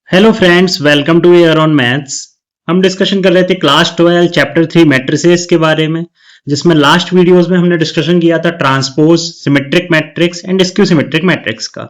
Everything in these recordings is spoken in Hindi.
Hello friends, welcome two year on maths. हम डिस्कशन कर रहे थे क्लास 12 चैप्टर 3 मैट्रिसेस के बारे में, जिसमें लास्ट वीडियोस में हमने डिस्कशन किया था transpose, symmetric matrix and skew symmetric matrix का।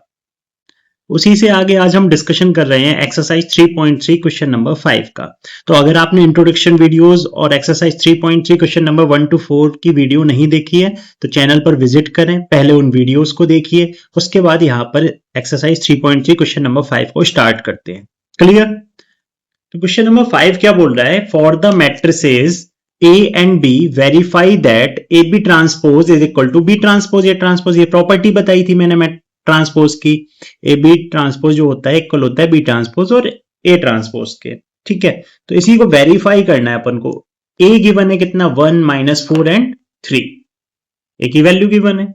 उसी से आगे आज हम डिस्कशन कर रहे हैं एक्सरसाइज 3.3 क्वेश्चन नंबर 5 का। तो अगर आपने इंट्रोडक्शन वीडियोस और एक्सरसाइज 3.3 क्वेश्चन नंबर 1 to 4 की वीडियो नहीं देखी है तो चैनल पर विजिट करें, पहले उन वीडियोस को देखिए, उसके बाद यहाँ पर एक्सरसाइज 3.3 क्वेश्चन नंबर 5 को स्टार्ट करते हैं। क्लियर? तो क्वेश्चन नंबर 5 क्या बोल रहा है? For the matrices A and B verify that A B transpose is equal to B transpose A transpose. ये प्रॉपर्टी बताई थी मैंने ट्रांसपोज की। ए बी ट्रांसपोज जो होता है इक्वल होता है बी ट्रांसपोज और ए ट्रांसपोज के। ठीक है, तो इसी को वेरीफाई करना है अपन को। ए गिवन है कितना? 1 -4 एंड 3। ए की वैल्यू गिवन है,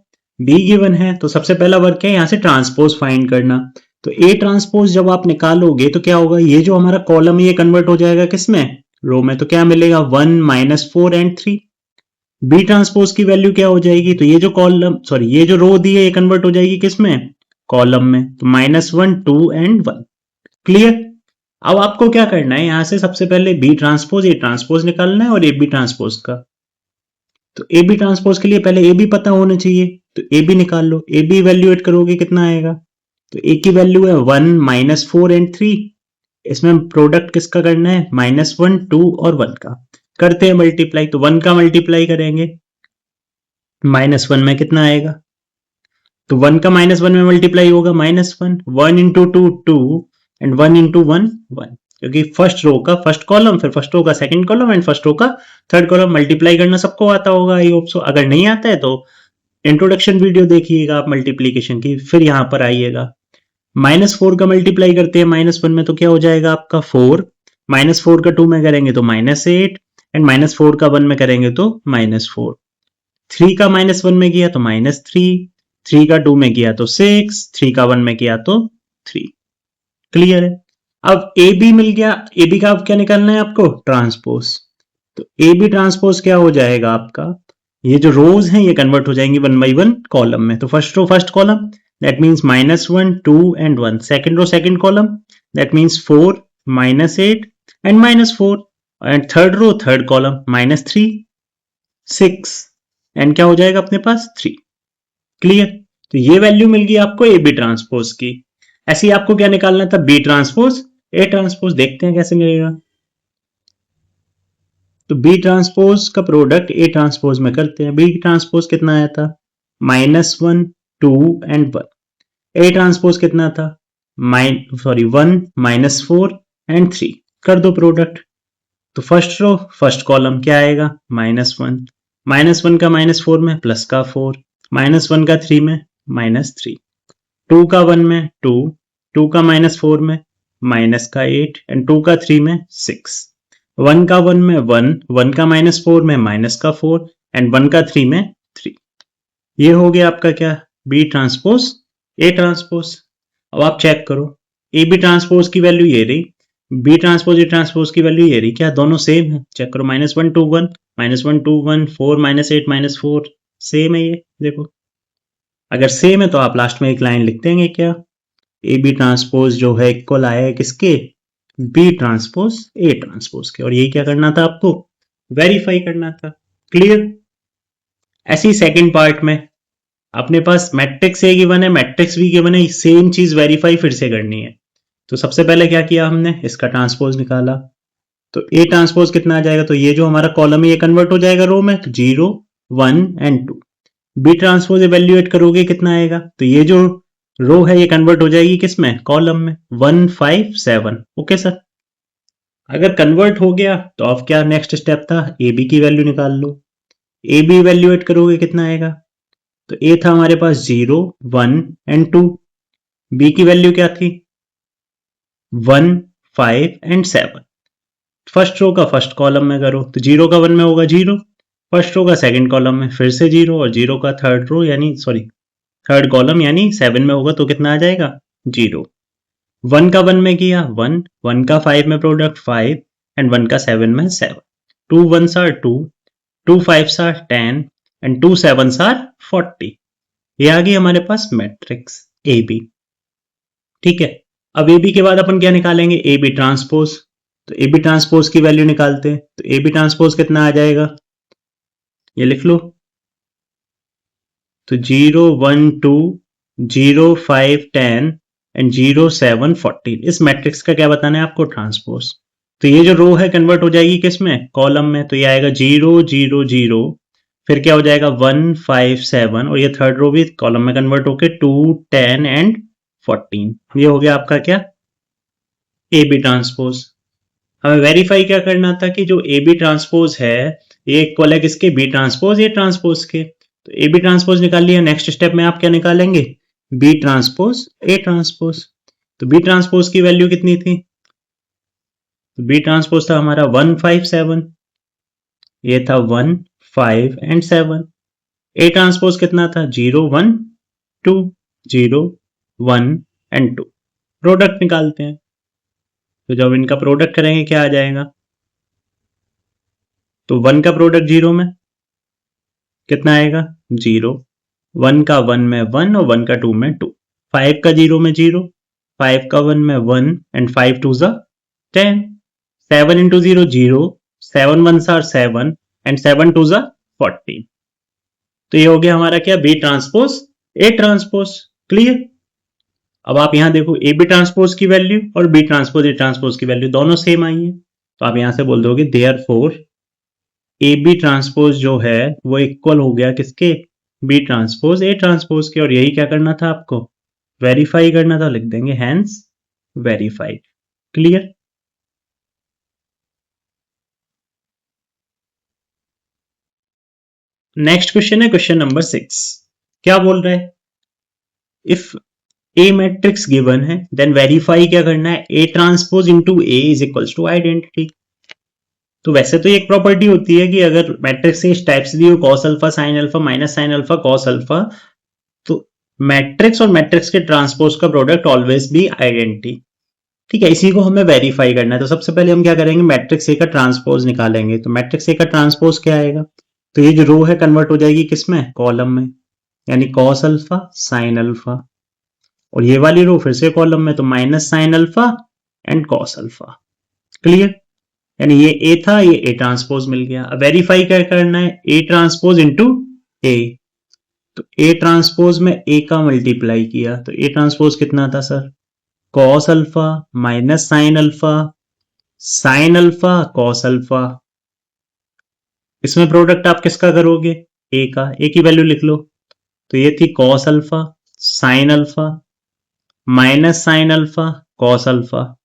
बी गिवन है, तो सबसे पहला वर्क है यहां से ट्रांसपोज फाइंड करना। तो ए ट्रांसपोज जब आप निकालोगे तो क्या होगा? ये जो हमारा कॉलम है ये कन्वर्ट हो जाएगा किसमें? रो में। तो क्या मिलेगा? 1 -4 एंड 3। बी ट्रांसपोज की वैल्यू क्या हो जाएगी? तो ये जो कॉलम ये जो रो दी है ये कन्वर्ट हो जाएगी किसमें? कॉलम में। तो -1 2 एंड 1। क्लियर? अब आपको क्या करना है, यहां से सबसे पहले बी ट्रांसपोज ए ट्रांसपोज निकालना है और ए बी ट्रांसपोज का। तो ए बी ट्रांसपोज के लिए पहले ए बी पता होना चाहिए, तो ए बी निकाल लो। ए बी इवेल्युएट करोगे कितना आएगा? तो ए की वैल्यू है 1 -4 एंड 3। इसमें प्रोडक्ट किसका करना है? -1 2 और 1 का। करते हैं मल्टीप्लाई, तो 1 का मल्टीप्लाई करेंगे। -1 में कितना आएगा? तो 1 का -1 में मल्टीप्लाई होगा -1। 1 इंटू 2 2 एंड 1 इंटू 1 1, क्योंकि फर्स्ट रो का फर्स्ट कॉलम, फिर फर्स्ट रो का second column and first row का थर्ड कॉलम। मल्टीप्लाई करना सबको आता होगा, आई होप सो। अगर नहीं आता है तो इंट्रोडक्शन वीडियो देखिएगा आप मल्टीप्लीकेशन की, फिर यहां पर आइएगा। -4 का मल्टीप्लाई करते हैं -1 में, तो क्या हो जाएगा आपका 4। -4 का 2 में करेंगे तो -8 एंड -4 का 1 में करेंगे तो -4। 3 का -1 में किया तो -3, 3 का 2 में किया तो 6, 3 का 1 में किया तो 3। क्लियर है? अब ए बी मिल गया। ए बी का अब क्या निकालना है आपको? ट्रांसपोज। तो ए बी ट्रांसपोज क्या हो जाएगा आपका? ये जो रोज हैं ये कन्वर्ट हो जाएंगी 1 by 1 कॉलम में। तो first row first column, that means -1 2 and 1। Second row second column, that means 4 -8 and -4। And third row third column, -3 6 and क्या हो जाएगा अपने पास? 3। क्लियर? तो ये वैल्यू मिल गई आपको ए बी ट्रांसपोज की। ऐसे ही आपको क्या निकालना था? B transpose A transpose. देखते हैं कैसे मिलेगा। तो बी ट्रांसपोज का प्रोडक्ट ए ट्रांसपोज में करते हैं। बी ट्रांसपोज कितना आया था? -1 2 एंड 1। ए ट्रांसपोज कितना था? 1 -4 एंड 3। कर दो प्रोडक्ट। तो फर्स्ट रो फर्स्ट कॉलम क्या आएगा? -1, -1 का -4 में प्लस का 4, -1 का 3 में -3, 2 का 1 में 2, 2 का -4 में माइनस का 8 एंड 2 का 3 में 6, 1 का 1 में 1, 1 का -4 में माइनस का 4 एंड 1 का 3 में 3। ये हो गया आपका क्या? B transpose A transpose. अब आप चेक करो, ए बी ट्रांसपोज की वैल्यू ये रही, बी ट्रांसपोज ए ट्रांसपोज की वैल्यू ये रही। क्या दोनों सेम है? चेक करो। -1 2 1, -1 2 1, 4 -8 -4 सेम है ये। देखो, अगर सेम है तो आप लास्ट में एक लाइन लिख देंगे क्या? ए बी ट्रांसपोज जो है इक्वल आया है किसके? बी ट्रांसपोज ए ट्रांसपोज के। और ये क्या करना था आपको? वेरीफाई करना था। क्लियर? ऐसी सेकंड पार्ट में अपने पास मैट्रिक्स ए गिवन है, मैट्रिक्स बी गिवन है, सेम चीज वेरीफाई फिर से करनी है। तो सबसे पहले क्या किया हमने? इसका ट्रांसपोज निकाला। तो ए ट्रांसपोज कितना आ जाएगा? तो ये जो हमारा कॉलम है ये कन्वर्ट हो जाएगा रो में, तो 0 1 एंड 2। बी ट्रांसपोज इवेल्युएट करोगे कितना आएगा? तो ये जो रो है ये कन्वर्ट हो जाएगी किसमें? कॉलम में। 1 5 7। ओके सर, अगर कन्वर्ट हो गया तो अब क्या नेक्स्ट स्टेप था? ए बी की वैल्यू निकाल लो। ए बी इवेल्युएट करोगे कितना आएगा? तो ए था हमारे पास 0 1 एंड 2। बी की वैल्यू क्या थी? 1 5 एंड 7। फर्स्ट रो का फर्स्ट कॉलम में करो, तो 0 का 1 में होगा 0, फर्स्ट रो का सेकंड कॉलम में फिर से 0 और 0 का थर्ड रो यानी थर्ड कॉलम यानी 7 में होगा, तो कितना आ जाएगा? 0। 1 का 1 में किया 1, 1 का 5 में प्रोडक्ट 5 एंड 1 का 7 में 7। 2 1s are 2, 2 5s are 10 and 2 7s are 40। ये आ गई हमारे पास मैट्रिक्स ए बी। ठीक है, अब ए बी के बाद अपन क्या निकालेंगे, ए बी ट्रांसपोज। तो ए बी ट्रांसपोज की वैल्यू निकालते हैं। तो ए बी ट्रांसपोज कितना आ जाएगा, ये लिख लो। तो 0 1 2 0 5 10 एंड 0 7 14, इस मैट्रिक्स का क्या बताना है आपको, ट्रांसपोज। तो ये जो रो है कन्वर्ट हो जाएगी किस में, कॉलम में। तो ये आएगा 0 0 0, फिर क्या हो जाएगा 1 5 7, और ये थर्ड रो भी कॉलम में कन्वर्ट होके 2 10 एंड 14। ये हो गया आपका क्या, ए बी ट्रांसपोज। हमें वेरीफाई क्या करना था कि जो ए बी ट्रांसपोज है ये इक्वल है किसके, बी ट्रांसपोज ए ट्रांसपोज के। तो ए बी ट्रांसपोज निकाल लिया, नेक्स्ट स्टेप में आप क्या निकालेंगे, बी ट्रांसपोज ए ट्रांसपोज। तो बी ट्रांसपोज की वैल्यू कितनी थी, तो बी ट्रांसपोज था हमारा 1 5 7, ये था 1 5 एंड 7। ए ट्रांसपोज कितना था, 0 1 2 0 1 एंड 2। प्रोडक्ट निकालते हैं। तो जब इनका प्रोडक्ट करेंगे क्या आ जाएगा, तो 1 का प्रोडक्ट 0 में कितना आएगा, 0। 1 का 1 में 1 और 1 का 2 में 2। 5 का 0 में 0, 5 का 1 में 1 एंड 5 2 ज़ा 10। 7 इंटू 0 0, 7 1 आर 7 एंड 7 2 ज़ा 14। तो ये हो गया हमारा क्या, B transpose A transpose. Clear. अब आप यहां देखो ए बी ट्रांसपोज की वैल्यू और बी ट्रांसपोज ए ट्रांसपोज की वैल्यू दोनों सेम आई है। तो आप यहां से बोल दोगे देयरफॉर ए बी ट्रांसपोज जो है वो इक्वल हो गया किसके, बी ट्रांसपोज ए ट्रांसपोज के। और यही क्या करना था आपको, वेरीफाई करना था। लिख देंगे hence verified. Clear. Next question है क्वेश्चन नंबर 6। क्या बोल रहा है, इफ ए मैट्रिक्स गिवन है देन वेरीफाई क्या करना है, A transpose into A is equals to identity. तो वैसे तो एक प्रॉपर्टी होती है कि अगर मैट्रिक्स इस टाइप से दी हो, cos alpha sine alpha minus sine alpha cos alpha, तो मैट्रिक्स और मैट्रिक्स के ट्रांसपोज का प्रोडक्ट ऑलवेज बी आइडेंटिटी। ठीक है, इसी को हमें वेरीफाई करना है। तो सबसे पहले हम क्या करेंगे, मैट्रिक्स ए का ट्रांसपोज निकालेंगे। तो मैट्रिक्स ए का ट्रांसपोज क्या आएगा, तो ये जो रो है कन्वर्ट हो जाएगी किसमें, कॉलम में, यानी कॉस अल्फा साइन अल्फा। और ये वाली रो फिर से कॉलम में, तो minus sine alpha and cos alpha. Clear. यानी ये ए था, ये ए ट्रांसपोज मिल गया। अब वेरीफाई क्या करना है, ए ट्रांसपोज इनटू ए। तो ए ट्रांसपोज में ए का मल्टीप्लाई किया, तो ए ट्रांसपोज कितना था sir, cos alpha minus sine alpha cos alpha. इसमें प्रोडक्ट आप किसका करोगे, ए का। ए की वैल्यू लिख लो। तो ये थी cos alpha sine alpha minus sine alpha cos alpha.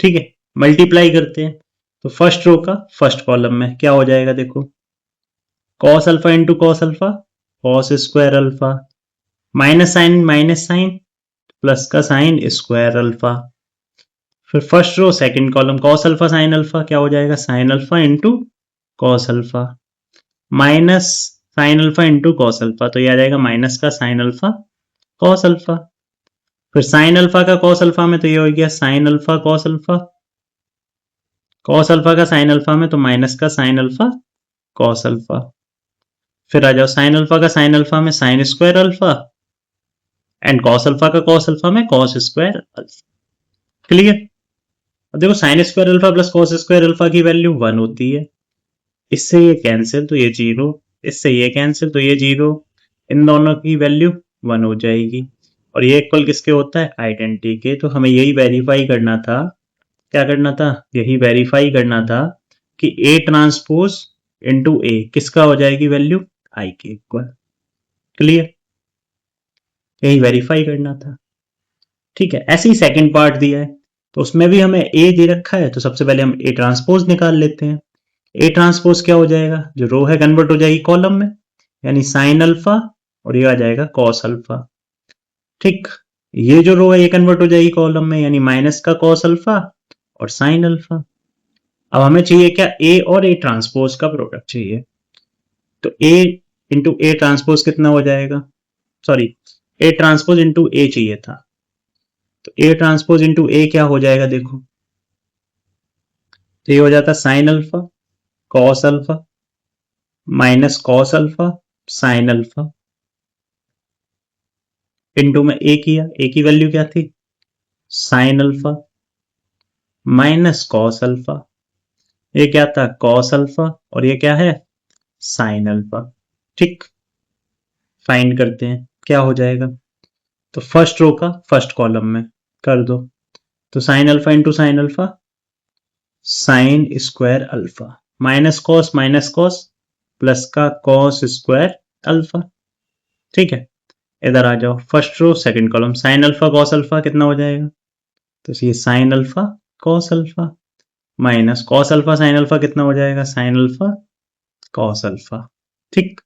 ठीक है, मल्टीप्लाई करते हैं। तो फर्स्ट रो का फर्स्ट कॉलम में क्या हो जाएगा, देखो cos alpha into cos alpha cos square alpha, minus sine plus का साइन स्क्वायर अल्फा। फिर first row second column cos alpha sine alpha क्या हो जाएगा, sine alpha into cos alpha minus sine alpha into cos alpha. तो ये आ जाएगा माइनस का साइन अल्फा कॉस अल्फा। फिर साइन अल्फा का कॉस अल्फा में, तो ये हो गया sine alpha cos alpha. Cos alpha का साइन अल्फा में, तो माइनस का साइन अल्फा कॉस अल्फा। फिर आ जाओ साइन अल्फा का साइन अल्फा में sine square alpha and cos alpha का कॉस अल्फा में कॉस स्क्वायर अल्फा। क्लियर। अब देखो sign square alpha plus cos square alpha की वैल्यू 1 होती है। इससे ये कैंसिल तो ये 0, इससे ये कैंसिल तो ये 0, इन दोनों की वैल्यू 1 हो जाएगी। और ये इक्वल किसके होता है, आइडेंटिटी के। तो हमें यही वेरीफाई करना था, क्या करना था, यही वेरीफाई करना था कि ए ट्रांसपोज इंटू ए किसका हो जाएगी वैल्यू, आई के इक्वल। क्लियर। यही वेरीफाई करना था। ठीक है, ऐसे ही सेकंड पार्ट दिया है, तो उसमें भी हमें ए दे रखा है। तो सबसे पहले हम ए ट्रांसपोज निकाल लेते हैं। ए ट्रांसपोज क्या हो जाएगा, जो रो है कन्वर्ट हो जाएगी कॉलम में, यानी साइन अल्फा और ये आ जाएगा कॉस अल्फा। ठीक, ये जो रो है ये कन्वर्ट हो जाएगी कॉलम में, यानी माइनस का कॉस अल्फा और साइन अल्फा। अब हमें चाहिए क्या, ए और ए ट्रांसपोज का प्रोडक्ट चाहिए। तो ए इंटू ए ट्रांसपोज कितना हो जाएगा, सॉरी ए ट्रांसपोज इंटू ए चाहिए था। तो ए ट्रांसपोज इंटू ए क्या हो जाएगा, देखो तो ये हो जाता sign alpha cos alpha minus cos alpha sine alpha. Into में ए किया, ए की वैल्यू क्या थी, sine alpha minus cos alpha, ये क्या था, कॉस अल्फा, और ये क्या है, साइन अल्फा। ठीक, फाइंड करते हैं क्या हो जाएगा। तो फर्स्ट रो का फर्स्ट कॉलम में कर दो, तो sine alpha into sine alpha, sine square alpha minus cos plus का कॉस स्क्वायर अल्फा। ठीक है, इधर आ जाओ, first row second column, sine alpha cos alpha कितना हो जाएगा, तो ये sine alpha cos alpha minus cos alpha sine alpha कितना हो जाएगा, साइन अल्फा कॉस अल्फा। ठीक,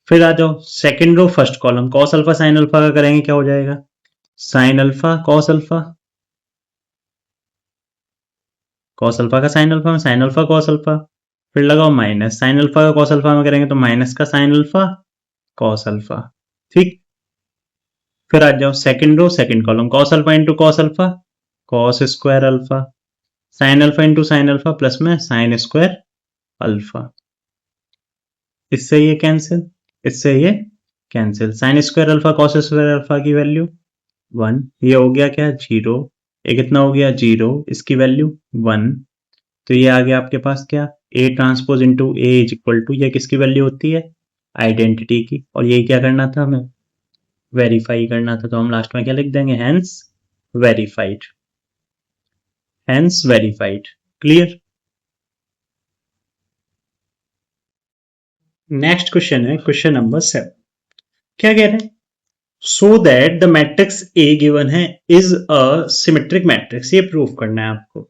फिर आ जाओ second row first column, cos alpha sine alpha का करेंगे क्या हो जाएगा, sine alpha cos alpha, cos alpha का साइन अल्फा में साइन अल्फा कॉस अल्फा, फिर लगाओ माइनस साइन अल्फा का कॉस अल्फा में करेंगे तो माइनस का साइन अल्फा कॉस अल्फा। ठीक, फिर आ जाओ second row second column, cos alpha into cos alpha, cos square alpha, sine alpha into sine alpha plus में साइन स्क्वायर अल्फा, इससे ये कैंसिल, इससे ये cancel, sine square alpha cos square alpha की वैल्यू 1, ये हो गया क्या 0, ये कितना हो गया 0, इसकी वैल्यू 1, तो ये आ गया आपके पास क्या, A transpose into A is equal to, ये किसकी वैल्यू होती है, आइडेंटिटी की, और यही क्या करना था हमें, वेरीफाई करना था, तो हम लास्ट में क्या लिख देंगे, hence verified, hence verified. Clear. Next question है क्वेश्चन नंबर 7, क्या कह रहे हैं, so that the matrix A given है इज अ सिमेट्रिक मैट्रिक्स, ये प्रूव करना है आपको।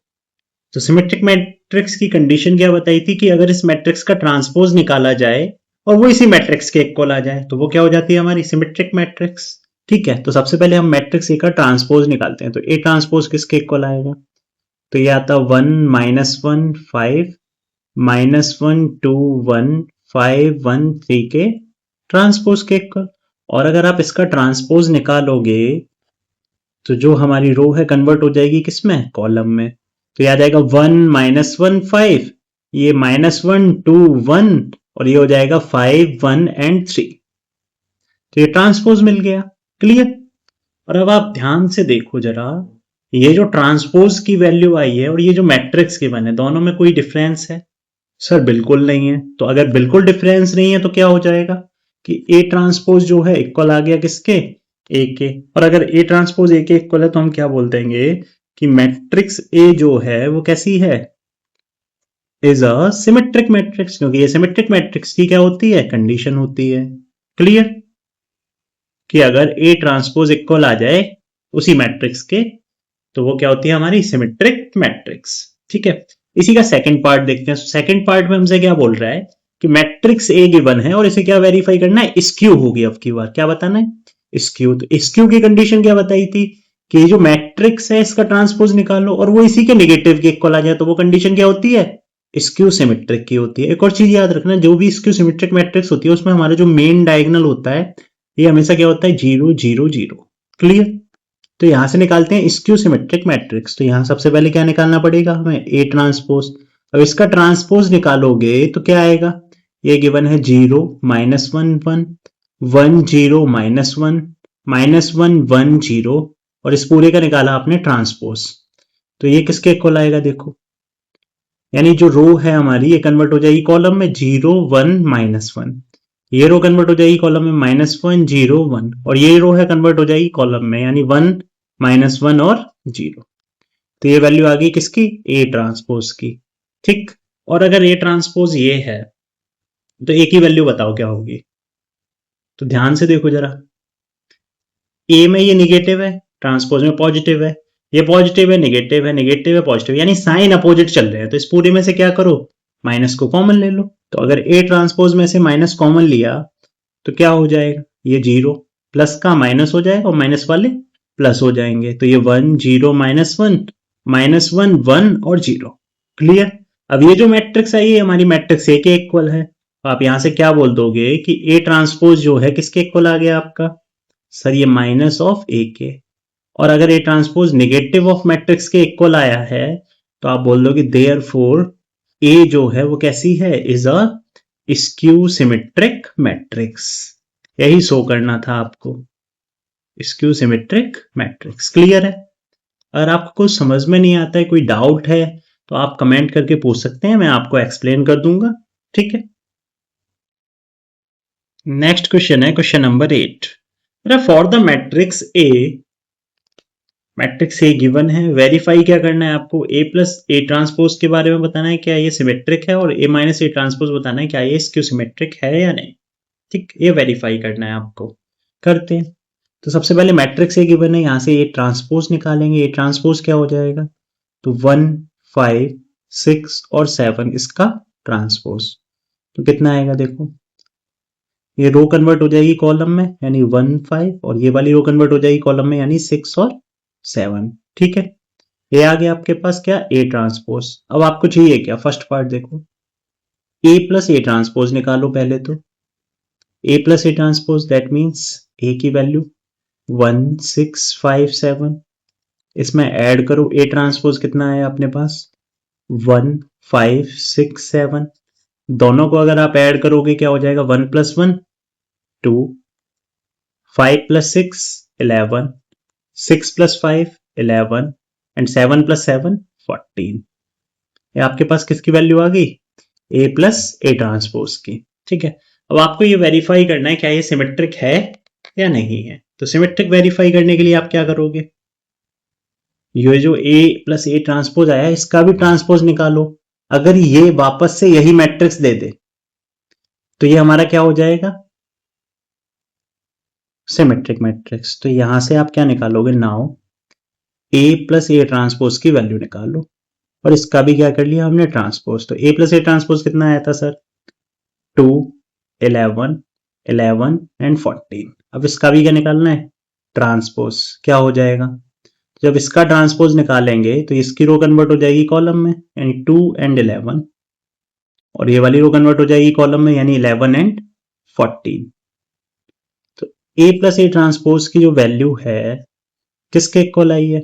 तो सिमेट्रिक मैट्रिक्स की कंडीशन क्या बताई थी कि अगर इस मैट्रिक्स का ट्रांसपोज निकाला जाए और वो इसी मैट्रिक्स के इक्वल आ जाए तो वो क्या हो जाती है, हमारी सिमेट्रिक मैट्रिक्स। ठीक है, तो सबसे पहले हम मैट्रिक्स ए का ट्रांसपोज निकालते हैं, तो ए ट्रांसपोज किसके इक्वल आएगा, तो ये आता 1 -1 5 -1 2 1 5 1 3 के ट्रांसपोज के इक्वल, और अगर आप इसका ट्रांसपोज निकालोगे तो जो हमारी रो है कन्वर्ट हो जाएगी किसमें, कॉलम में, तो याद आएगा 1 -1 5, ये -1 2 1, और ये हो जाएगा 5 1 एंड 3, तो ये ट्रांसपोज मिल गया। क्लियर। और अब आप ध्यान से देखो जरा, ये जो ट्रांसपोज की वैल्यू आई है और ये जो मैट्रिक्स गिवन है, दोनों में कोई डिफरेंस है, सर बिल्कुल नहीं है। तो अगर बिल्कुल डिफरेंस नहीं है तो क्या हो जाएगा कि ए ट्रांसपोज जो है इक्वल आ गया किसके, ए के, और अगर ए ट्रांसपोज ए के इक्वल है तो हम क्या बोल देंगे कि मैट्रिक्स ए जो है वो कैसी है, इज अ सिमेट्रिक मैट्रिक्स, क्योंकि ये सिमेट्रिक मैट्रिक्स की क्या होती है, कंडीशन होती है। क्लियर, कि अगर ए ट्रांसपोज इक्वल आ जाए उसी मैट्रिक्स के तो वो क्या होती है, हमारी सिमेट्रिक मैट्रिक्स। ठीक है, इसी का सेकंड पार्ट देखते हैं। सेकंड पार्ट में हमसे क्या बोल रहा है कि मैट्रिक्स ए गिवन है और इसे क्या वेरीफाई करना है, स्क्यू होगी, अब की बार क्या बताना है, स्क्यू। तो स्क्यू की कंडीशन क्या बताई थी कि जो मैट्रिक्स है इसका ट्रांसपोज निकालो और वो इसी के नेगेटिव के इक्वल आ जाए, तो वो कंडीशन क्या होती है, स्क्यू सिमेट्रिक की होती है। एक और चीज याद रखना, जो भी स्क्यू सिमेट्रिक मैट्रिक्स होती है उसमें हमारा जो मेन डायगोनल होता है ये हमेशा क्या होता है, 0 0 0। क्लियर। तो यहां से निकालते हैं स्क्यू सिमेट्रिक मैट्रिक्स, तो यहां सबसे पहले क्या निकालना पड़ेगा हमें, ए ट्रांसपोज। अब इसका ट्रांसपोज निकालोगे तो क्या आएगा, ये गिवन है 0 -1 1 1 0 -1 -1 1 0, और इस पूरे का निकाला आपने ट्रांसपोज, तो ये किसके इक्वल आएगा देखो, यानी जो रो है हमारी ये कन्वर्ट हो जाएगी कॉलम में 0 1 -1, ये रो कन्वर्ट हो जाएगी कॉलम में -1 0 1, और ये रो है कन्वर्ट हो जाएगी कॉलम में यानी 1 -1 और 0। तो ये वैल्यू आ गई किसकी, ए ट्रांसपोज की। ठीक, और अगर ए ट्रांसपोज ये है तो ए की वैल्यू बताओ क्या होगी, तो ध्यान से देखो जरा, ए में ये निगेटिव है, ट्रांसपोज में पॉजिटिव है, ये पॉजिटिव है नेगेटिव है, नेगेटिव है पॉजिटिव, यानी साइन अपोजिट चल रहे हैं, तो इस पूरे में से क्या करो, माइनस को कॉमन ले लो। तो अगर ए ट्रांसपोज में से माइनस कॉमन लिया तो क्या हो जाएगा, ये 0 प्लस का माइनस हो जाएगा और माइनस वाले प्लस हो जाएंगे, तो ये 1 0 -1 -1 1 और 0। क्लियर। अब ये जो मैट्रिक्स है ये हमारी मैट्रिक्स ए के इक्वल है, तो आप यहां से क्या बोल दोगे कि ए ट्रांसपोज जो है किसके इक्वल आ गया आपका, सर ये माइनस ऑफ ए के, और अगर A transpose negative of matrix के इक्वल आया है तो आप बोल दोगे देयरफॉर ए जो है वो कैसी है, is a skew symmetric matrix. यही शो करना था आपको। Skew symmetric matrix. क्लियर है? अगर आपको कुछ समझ में नहीं आता है, कोई डाउट है, तो आप कमेंट करके पूछ सकते हैं, मैं आपको एक्सप्लेन कर दूंगा। ठीक है, नेक्स्ट क्वेश्चन है question number 8। For the matrix A given है, वेरीफाई क्या करना है आपको, ए प्लस ए ट्रांसपोज के बारे में बताना है, क्या ये सिमेट्रिक है, और ए माइनस ए ट्रांसपोज बताना है क्या ये स्क्यू सिमेट्रिक है या नहीं। ठीक, ये वेरीफाई करना है आपको। करते हैं। तो सबसे पहले मैट्रिक्स ए गिवन है, यहां से ए ट्रांसपोज निकालेंगे। ए ट्रांसपोज क्या हो जाएगा, तो 1 5 6 और 7 इसका ट्रांसपोज। तो कितना आएगा देखो, ये रो कन्वर्ट हो जाएगी कॉलम में यानी 1 5, और ये वाली रो कन्वर्ट हो जाएगी कॉलम में यानी 6 और 7। ठीक है, ये आ गया आपके पास क्या, ए ट्रांसपोज। अब आपको चाहिए क्या, फर्स्ट पार्ट देखो, ए प्लस ए ट्रांसपोज निकालो पहले। तो A plus A transpose that means A की वैल्यू 1 6 5 7, इसमें ऐड करो ए ट्रांसपोज कितना है अपने पास 1 5 6 7। दोनों को अगर आप ऐड करोगे क्या हो जाएगा, 1 plus 1 2, 5 plus 6 11, 6 plus 5 11 and 7 plus 7 14। ये आपके पास किसकी वैल्यू आ गई, ए प्लस ए ट्रांसपोज की। ठीक है, अब आपको ये वेरीफाई करना है क्या ये सिमेट्रिक है या नहीं है। तो सिमेट्रिक वेरीफाई करने के लिए आप क्या करोगे, ये जो ए प्लस ए ट्रांसपोज आया इसका भी ट्रांसपोज निकालो। अगर ये वापस से यही मैट्रिक्स दे दे तो ये हमारा क्या हो जाएगा, सिमेट्रिक मैट्रिक्स। तो यहां से आप क्या निकालोगे, now A plus A transpose की वैल्यू निकालो, और इसका भी क्या कर लिया हमने, ट्रांसपोज। तो ए प्लस ए ट्रांसपोज कितना आया था सर, 2 11 11 एंड 14। अब इसका भी क्या निकालना है, ट्रांसपोज। क्या हो जाएगा, जब इसका ट्रांसपोज निकालेंगे तो इसकी रो कन्वर्ट हो जाएगी कॉलम में यानी 2 एंड 11, और ये वाली रो कन्वर्ट हो जाएगी कॉलम में यानी 11 एंड 14। तो ए प्लस ए ट्रांसपोज की जो वैल्यू है किसके इक्वल आई है,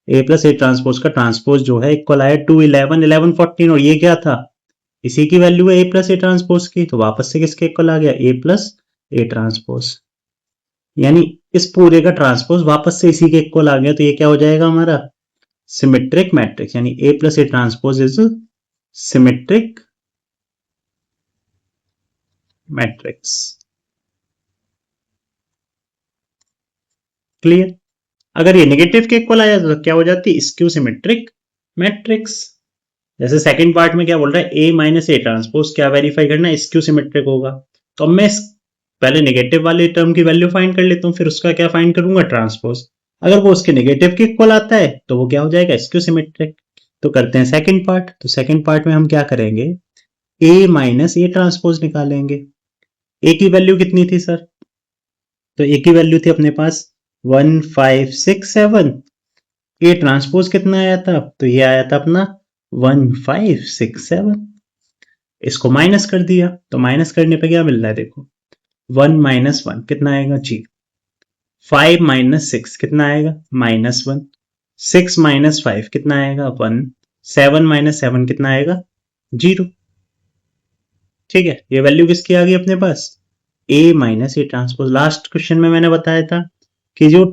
ए प्लस ए ट्रांसपोज का ट्रांसपोज जो है इक्वल आया 2 11 11 14, और ये क्या था, इसी की वैल्यू है ए प्लस ए ट्रांसपोज की। तो वापस से किसके इक्वल आ गया, ए प्लस ए ट्रांसपोज, यानी इस पूरे का ट्रांसपोज वापस से इसी के इक्वल आ गया। तो ये क्या हो जाएगा हमारा, सिमेट्रिक मैट्रिक्स, यानी A plus A transpose is symmetric matrix. Clear? अगर ये नेगेटिव के इक्वल आ जाता तो क्या हो जाती, स्क्यू सिमेट्रिक मैट्रिक्स। जैसे सेकंड पार्ट में क्या बोल रहा है, ए माइनस ए ट्रांसपोज क्या वेरीफाई करना है, स्क्यू सिमेट्रिक होगा। तो अब मैं पहले नेगेटिव वाले टर्म की वैल्यू फाइंड कर लेता हूँ, फिर उसका क्या फाइंड करूंगा, ट्रांसपोज। अगर वो उसके नेगेटिव के इक्वल आता है तो वो क्या हो जाएगा, स्क्यू सिमेट्रिक। तो करते हैं सेकंड पार्ट। तो सेकंड पार्ट में हम क्या करेंगे, ए माइनस ए ट्रांसपोज निकालेंगे। ए की वैल्यू कितनी थी सर, तो ए की वैल्यू थी अपने पास 1 5 6 7। ए ट्रांसपोज कितना आया था, तो ये आया था अपना 1 5 6 7। इसको माइनस कर दिया, तो माइनस करने पे क्या मिल रहा है देखो, 1 माइनस 1 कितना आएगा जी, 5 माइनस 6 कितना आएगा, माइनस 1, 6 माइनस 5 कितना आएगा 1, 7 माइनस 7 कितना आएगा 0। ठीक है, ये वैल्यू किसकी आ गई अपने पास, A minus A transpose. Last question में मैंने बताया था कि जो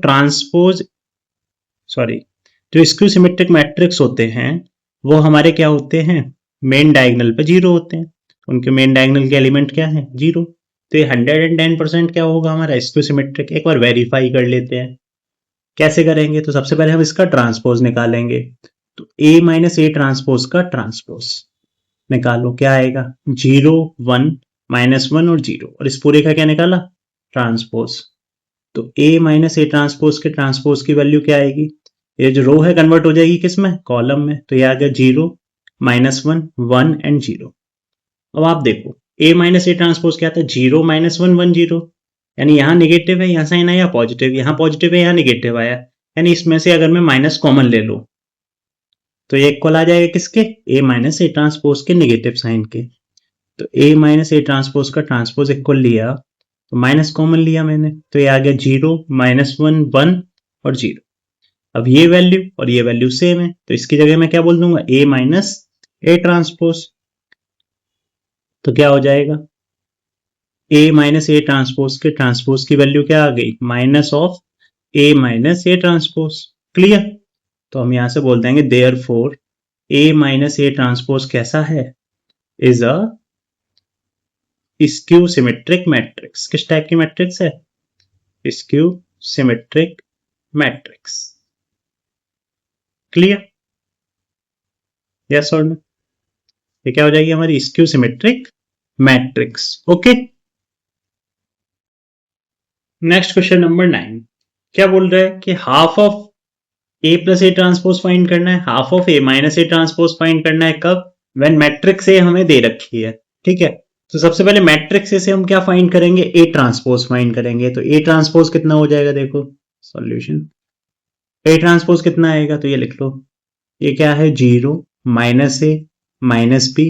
स्क्यू सिमेट्रिक मैट्रिक्स होते हैं वो हमारे क्या होते हैं, मेन डायगोनल पे 0 होते हैं। उनके मेन डायगोनल के एलिमेंट क्या है, 0। तो ये 110% क्या होगा हमारा, स्क्यू सिमेट्रिक। एक बार वेरीफाई कर लेते हैं, कैसे करेंगे। तो सबसे पहले हम इसका ट्रांसपोज निकालेंगे। तो ए माइनस ए ट्रांसपोज का ट्रांसपोज निकालो, क्या आएगा 0 1 माइनस 1 और 0, और इस पूरे का क्या निकाला, ट्रांसपोज। तो ए माइनस ए ट्रांसपोज के ट्रांसपोज की वैल्यू क्या आएगी, ये जो रो है कन्वर्ट हो जाएगी किसमें, कॉलम में। तो ये आ गया 0 माइनस 1 1 एंड 0। अब आप देखो ए माइनस ए ट्रांसपोज क्या था, 0 माइनस 1 1 0, यानी यहाँ नेगेटिव है, यहाँ साइन आया पॉजिटिव, यहाँ पॉजिटिव है यहाँ नेगेटिव आया, यानी इसमें से अगर मैं माइनस कॉमन ले लो तो ये इक्वल आ जाएगा किसके, ए माइनस ए ट्रांसपोज के नेगेटिव साइन के। तो ए माइनस ए ट्रांसपोज का ट्रांसपोज इक्वल लिया, तो माइनस कॉमन लिया मैंने, तो ये आ गया 0 माइनस 1 1 और 0। अब ये वैल्यू और ये वैल्यू सेम है, तो इसकी जगह मैं क्या बोल दूंगा, ए माइनस ए ट्रांसपोज। तो क्या हो जाएगा, ए माइनस ए ट्रांसपोज की वैल्यू क्या आ गई, minus of A minus A transpose. Clear? तो हम यहां से बोल देंगे therefore A minus A transpose कैसा है, is a skew symmetric matrix. किस टाइप की मैट्रिक्स है, skew symmetric matrix. Clear? Yes और नो? ये क्या हो जाएगी हमारी skew symmetric matrix. Okay, next question number 9 क्या बोल रहा है कि half of A plus A transpose find करना है, half of A minus A transpose find करना है। कब? व्हेन मैट्रिक्स ए हमें दे रखी है। ठीक है, तो सबसे पहले मैट्रिक्स ए से हम क्या फाइंड करेंगे, ए ट्रांसपोज फाइंड करेंगे। तो ए ट्रांसपोज कितना हो जाएगा, देखो सॉल्यूशन, ए ट्रांसपोज कितना आएगा, तो ये लिख लो, ये क्या है, 0 minus A minus B,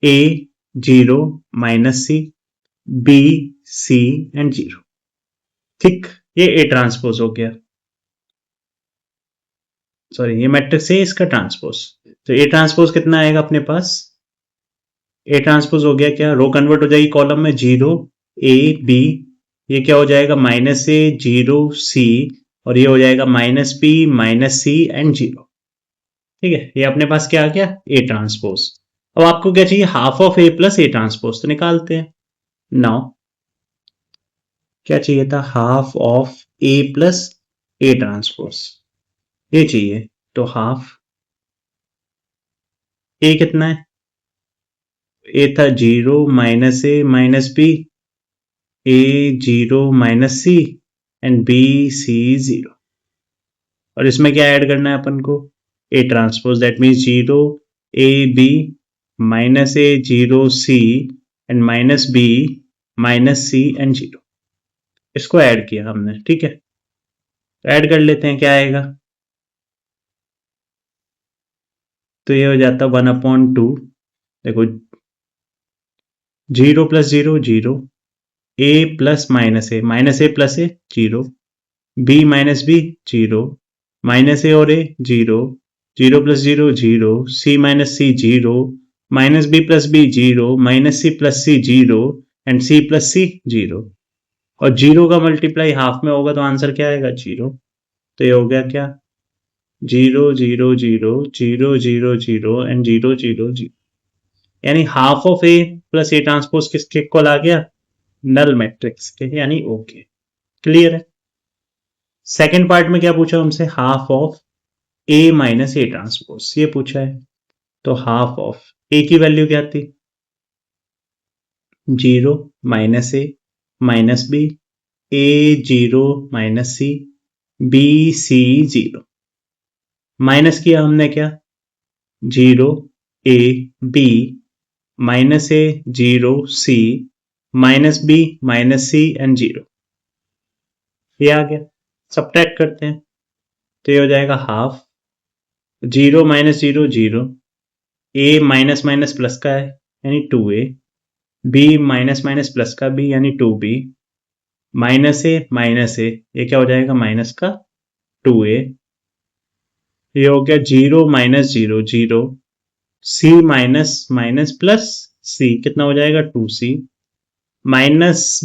A 0 minus C, B C and 0। ठीक, ये ए ट्रांसपोज हो गया, सॉरी ये मैट्रिक्स है इसका ट्रांसपोज। तो ए ट्रांसपोज कितना आएगा अपने पास, ए ट्रांसपोज हो गया क्या, रो कन्वर्ट हो जाएगी कॉलम में, 0 ए बी, ये क्या हो जाएगा माइनस ए 0 सी, और ये हो जाएगा minus B minus C and 0। ठीक है, ये अपने पास क्या आ गया, ए ट्रांसपोज। अब आपको क्या चाहिए, half of A plus A transpose, तो निकालते हैं। नाउ क्या चाहिए था, half of A plus A transpose, ये चाहिए। तो हाफ ए कितना है, ए था 0 minus A minus B, A 0 minus C and B C 0। और इसमें क्या ऐड करना है अपन को, A transpose, that means 0 A B minus A 0 C and minus B minus C and 0। इसको ऐड किया हमने। ठीक है, तो ऐड कर लेते हैं, क्या आएगा, तो ये हो जाता 1/2। देखो 0 plus 0 0, A plus minus A plus A 0, B minus B 0, minus A और A 0, 0 plus 0 0, C minus C 0, minus B plus B 0, minus C plus C 0 and C plus C 0। और 0 का मल्टीप्लाई हाफ में होगा तो आंसर क्या आएगा, 0। तो ये हो गया क्या, 0 0 0 0 0 0 एंड 0 0 0, यानी half of A plus A transpose किसके इक्वल आ गया, नल मैट्रिक्स के, यानी ओके। क्लियर है? सेकेंड पार्ट में क्या पूछा हमसे, half of A minus A transpose, ये पूछा है। तो हाफ ऑफ ए की वैल्यू क्या थी, 0 minus A minus B, A 0 minus C, B C 0। Minus किया हमने क्या, 0 A B minus A 0 C minus B minus C and 0, ये आ गया। सब्ट्रैक्ट करते हैं, तो ये हो जाएगा half 0 minus 0 0, A minus minus plus का है यानी 2a, B minus minus plus का बी यानी 2b, माइनस ए, ये क्या हो जाएगा माइनस का 2a, ये हो गया 0 minus 0 0, C minus minus plus सी कितना हो जाएगा 2c, माइनस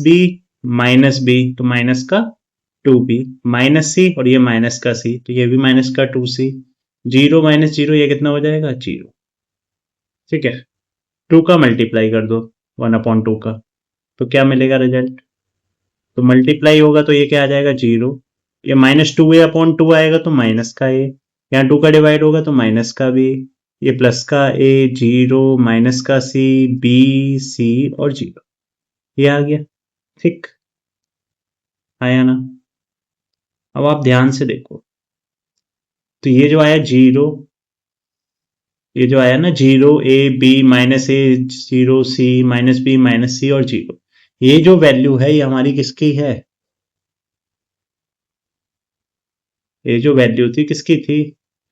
बी तो माइनस का 2b, माइनस सी और ये माइनस का सी तो ये भी माइनस का 2c, 0 माइनस 0 ये कितना हो जाएगा 0। ठीक है, 2 का मल्टीप्लाई कर दो 1/2 का, तो क्या मिलेगा रिजल्ट, तो मल्टीप्लाई होगा तो ये क्या आ जाएगा 0, ये माइनस 2a/2 आएगा तो माइनस का a, यहाँ 2 का डिवाइड होगा तो माइनस का b, ये प्लस का a 0 माइनस का c b c और 0, ये आ गया। ठीक आया ना? अब आप ध्यान से देखो, तो ये जो आया 0, ये जो आया ना 0 a b minus A 0 c minus b minus c और 0, ये जो वैल्यू है ये हमारी किसकी है, ये जो वैल्यू थी किसकी थी,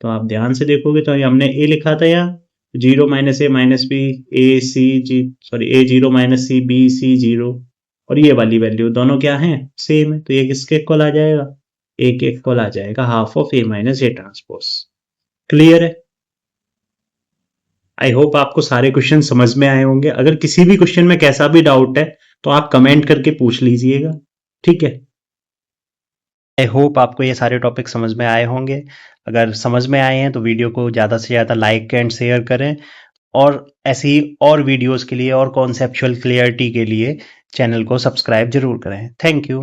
तो आप ध्यान से देखोगे तो हमने ए लिखा था यहाँ 0 minus A minus B A C ji sorry A 0 minus C B C 0, और ये वाली वैल्यू दोनों क्या है, सेम है, तो ये किसके इक्वल आ जाएगा, ए के इक्वल आ जाएगा, half of A minus A transpose. Clear है? आई होप आपको सारे क्वेश्चन समझ में आए होंगे। अगर किसी भी क्वेश्चन में कैसा भी डाउट है तो आप कमेंट करके पूछ लीजिएगा, ठीक है। आई होप आपको ये सारे टॉपिक समझ में आए होंगे। अगर समझ में आए हैं तो वीडियो को ज़्यादा से ज़्यादा लाइक एंड शेयर करें, और ऐसी और वीडियोस के लिए और कॉन्सेप्चुअल क्लियरिटी के लिए चैनल को सब्सक्राइब जरूर करें। Thank you.